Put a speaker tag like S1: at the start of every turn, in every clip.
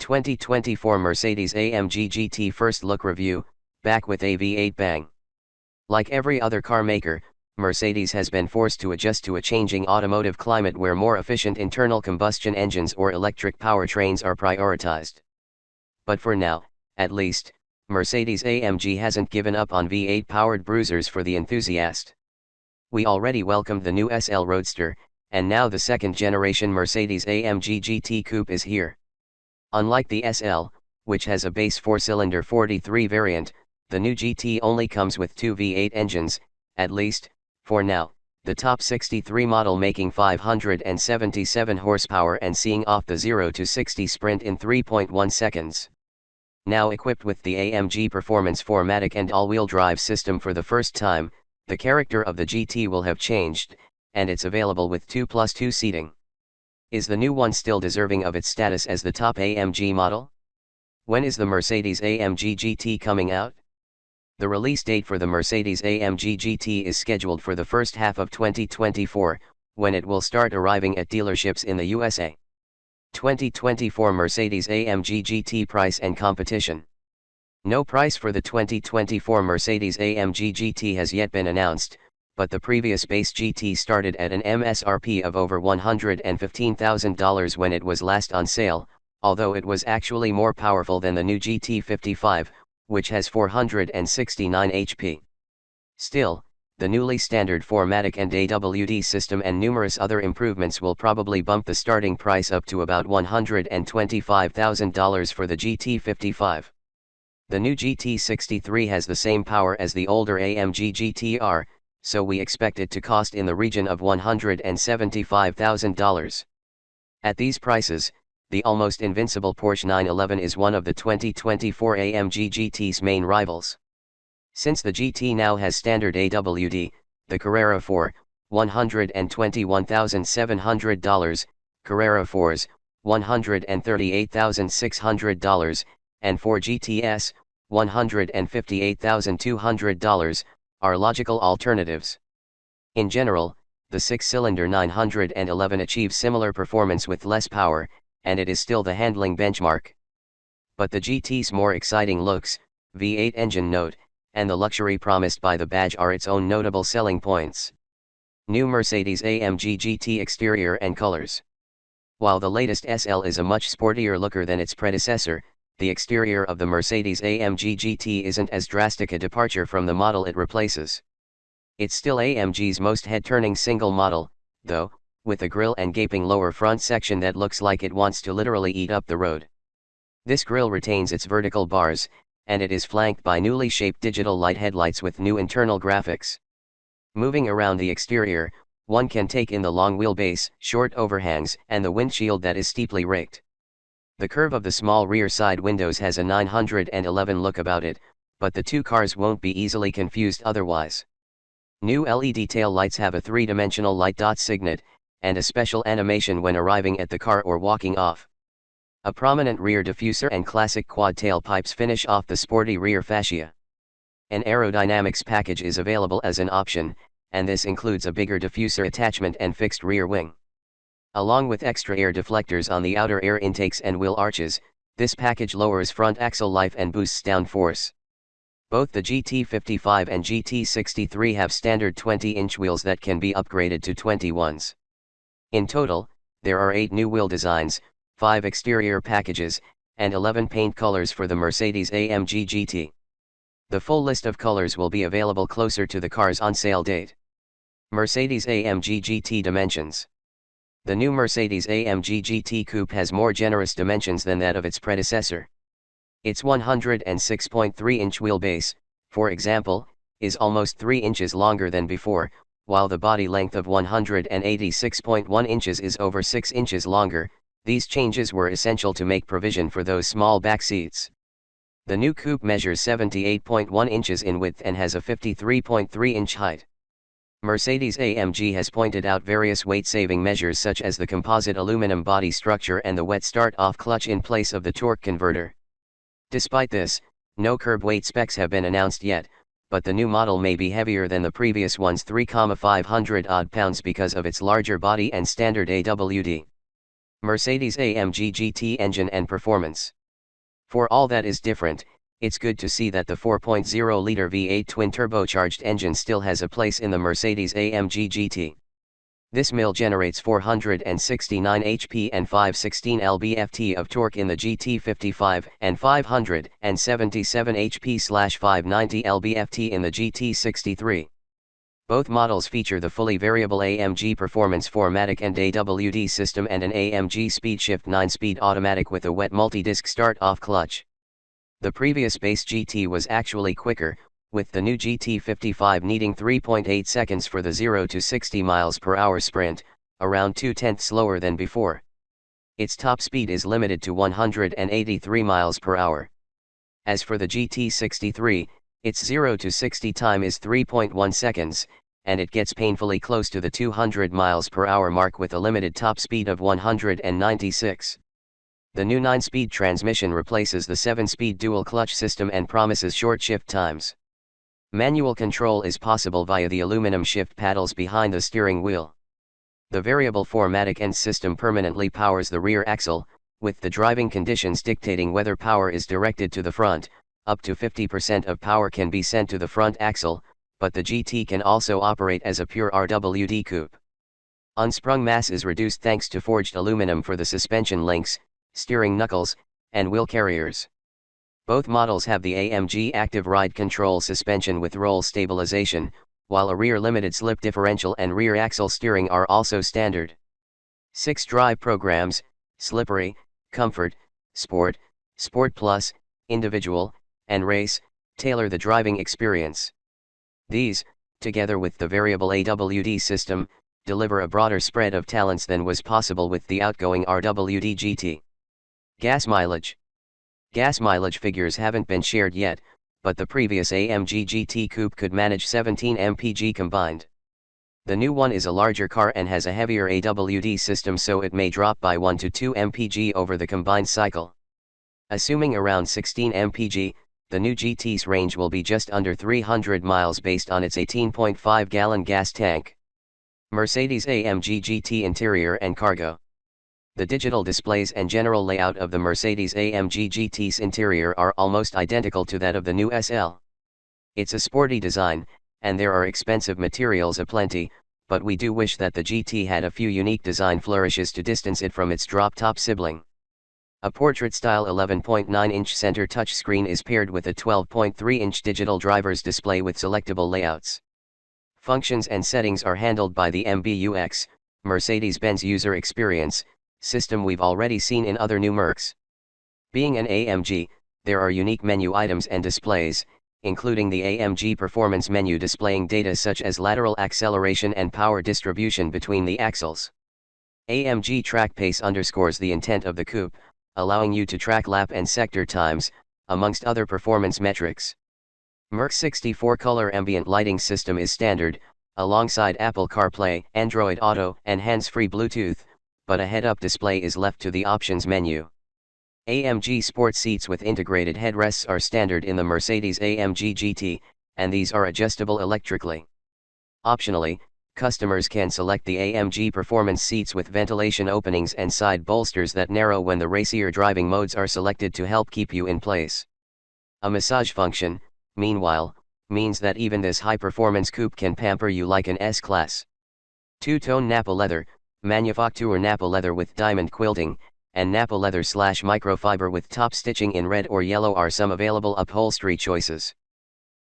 S1: 2024 Mercedes-AMG GT First Look Review, back with a V8 bang. Like every other car maker, Mercedes has been forced to adjust to a changing automotive climate where more efficient internal combustion engines or electric powertrains are prioritized. But for now, at least, Mercedes-AMG hasn't given up on V8-powered bruisers for the enthusiast. We already welcomed the new SL Roadster, and now the second-generation Mercedes-AMG GT Coupe is here. Unlike the SL, which has a base 4-cylinder 43 variant, the new GT only comes with two V8 engines, at least, for now, the top 63 model making 577 horsepower and seeing off the 0 to 60 sprint in 3.1 seconds. Now equipped with the AMG Performance 4MATIC and all-wheel drive system for the first time, the character of the GT will have changed, and it's available with 2+2 seating. Is the new one still deserving of its status as the top AMG model? When is the Mercedes-AMG GT coming out? The release date for the Mercedes-AMG GT is scheduled for the first half of 2024, when it will start arriving at dealerships in the USA. 2024 Mercedes-AMG GT price and competition. No price for the 2024 Mercedes-AMG GT has yet been announced, but the previous base GT started at an MSRP of over $115,000 when it was last on sale, although it was actually more powerful than the new GT55, which has 469 HP. Still, the newly standard 4MATIC and AWD system and numerous other improvements will probably bump the starting price up to about $125,000 for the GT55. The new GT63 has the same power as the older AMG GTR, so we expect it to cost in the region of $175,000. At these prices, the almost invincible Porsche 911 is one of the 2024 AMG GT's main rivals. Since the GT now has standard AWD, the Carrera 4, $121,700, Carrera 4s, $138,600, and 4 GTS, $158,200, are logical alternatives. In general, the 6-cylinder 911 achieves similar performance with less power, and it is still the handling benchmark. But the GT's more exciting looks, V8 engine note, and the luxury promised by the badge are its own notable selling points. New Mercedes-AMG GT exterior and colors. While the latest SL is a much sportier looker than its predecessor, the exterior of the Mercedes-AMG GT isn't as drastic a departure from the model it replaces. It's still AMG's most head-turning single model, though, with a grille and gaping lower front section that looks like it wants to literally eat up the road. This grille retains its vertical bars, and it is flanked by newly shaped digital light headlights with new internal graphics. Moving around the exterior, one can take in the long wheelbase, short overhangs, and the windshield that is steeply raked. The curve of the small rear side windows has a 911 look about it, but the two cars won't be easily confused otherwise. New LED tail lights have a three-dimensional light dot signet, and a special animation when arriving at the car or walking off. A prominent rear diffuser and classic quad tailpipes finish off the sporty rear fascia. An aerodynamics package is available as an option, and this includes a bigger diffuser attachment and fixed rear wing. Along with extra air deflectors on the outer air intakes and wheel arches, this package lowers front axle life and boosts downforce. Both the GT55 and GT63 have standard 20-inch wheels that can be upgraded to 21s. In total, there are 8 new wheel designs, 5 exterior packages, and 11 paint colors for the Mercedes-AMG GT. The full list of colors will be available closer to the car's on-sale date. Mercedes-AMG GT dimensions. The new Mercedes-AMG GT Coupe has more generous dimensions than that of its predecessor. Its 106.3-inch wheelbase, for example, is almost 3 inches longer than before, while the body length of 186.1 inches is over 6 inches longer. These changes were essential to make provision for those small back seats. The new coupe measures 78.1 inches in width and has a 53.3-inch height. Mercedes-AMG has pointed out various weight-saving measures such as the composite aluminum body structure and the wet start-off clutch in place of the torque converter. Despite this, no curb weight specs have been announced yet, but the new model may be heavier than the previous one's 3,500 odd pounds because of its larger body and standard AWD. Mercedes-AMG GT engine and performance. For all that is different, it's good to see that the 4.0-liter V8 twin-turbocharged engine still has a place in the Mercedes-AMG GT. This mill generates 469 HP and 516 lb-ft of torque in the GT55 and 577 HP/590 lb-ft in the GT63. Both models feature the fully variable AMG Performance 4MATIC and AWD system and an AMG SpeedShift 9-speed automatic with a wet multi-disc start-off clutch. The previous base GT was actually quicker, with the new GT55 needing 3.8 seconds for the 0 to 60 miles per hour sprint, around 2/10 slower than before. Its top speed is limited to 183 miles per hour. As for the GT63, its 0 to 60 time is 3.1 seconds, and it gets painfully close to the 200 miles per hour mark with a limited top speed of 196. The new 9-speed transmission replaces the 7-speed dual clutch system and promises short shift times. Manual control is possible via the aluminum shift paddles behind the steering wheel. The variable 4MATIC end system permanently powers the rear axle, with the driving conditions dictating whether power is directed to the front. Up to 50% of power can be sent to the front axle, but the GT can also operate as a pure RWD coupe. Unsprung mass is reduced thanks to forged aluminum for the suspension links, steering knuckles, and wheel carriers. Both models have the AMG Active Ride Control suspension with roll stabilization, while a rear limited slip differential and rear axle steering are also standard. 6 drive programs: Slippery, Comfort, Sport, Sport Plus, Individual, and Race, tailor the driving experience. These, together with the variable AWD system, deliver a broader spread of talents than was possible with the outgoing RWD GT. Gas mileage. Gas mileage figures haven't been shared yet, but the previous AMG GT Coupe could manage 17 mpg combined. The new one is a larger car and has a heavier AWD system, so it may drop by 1 to 2 mpg over the combined cycle. Assuming around 16 mpg, the new GT's range will be just under 300 miles based on its 18.5-gallon gas tank. Mercedes-AMG GT interior and cargo. The digital displays and general layout of the Mercedes-AMG GT's interior are almost identical to that of the new SL. It's a sporty design, and there are expensive materials aplenty, but we do wish that the GT had a few unique design flourishes to distance it from its drop-top sibling. A portrait-style 11.9-inch center touchscreen is paired with a 12.3-inch digital driver's display with selectable layouts. Functions and settings are handled by the MBUX, Mercedes-Benz User Experience, system we've already seen in other new Mercs. Being an AMG, there are unique menu items and displays, including the AMG Performance menu displaying data such as lateral acceleration and power distribution between the axles. AMG Track Pace underscores the intent of the coupe, allowing you to track lap and sector times, amongst other performance metrics. Merc's 64-color ambient lighting system is standard, alongside Apple CarPlay, Android Auto, and hands-free Bluetooth, but a head-up display is left to the options menu. AMG Sport seats with integrated headrests are standard in the Mercedes-AMG GT, and these are adjustable electrically. Optionally, customers can select the AMG Performance seats with ventilation openings and side bolsters that narrow when the racier driving modes are selected to help keep you in place. A massage function, meanwhile, means that even this high-performance coupe can pamper you like an S-Class. Two-tone Nappa leather, Manufacture Nappa leather with diamond quilting, and Nappa leather / microfiber with top stitching in red or yellow are some available upholstery choices.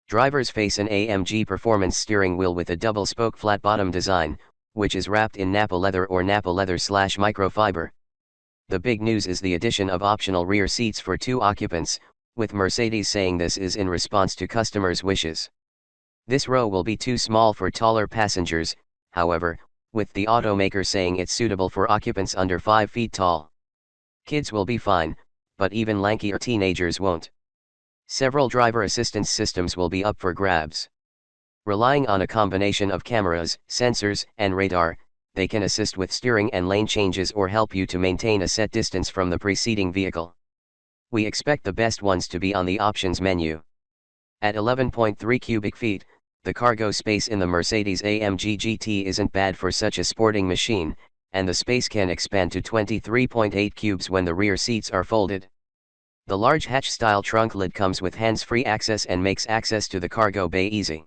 S1: Drivers face an AMG Performance steering wheel with a double-spoke flat-bottom design, which is wrapped in Nappa leather or Nappa leather / microfiber. The big news is the addition of optional rear seats for 2 occupants, with Mercedes saying this is in response to customers' wishes. This row will be too small for taller passengers, however, with the automaker saying it's suitable for occupants under 5 feet tall. Kids will be fine, but even lankier teenagers won't. Several driver assistance systems will be up for grabs. Relying on a combination of cameras, sensors, and radar, they can assist with steering and lane changes or help you to maintain a set distance from the preceding vehicle. We expect the best ones to be on the options menu. At 11.3 cubic feet, the cargo space in the Mercedes-AMG GT isn't bad for such a sporting machine, and the space can expand to 23.8 cubes when the rear seats are folded. The large hatch-style trunk lid comes with hands-free access and makes access to the cargo bay easy.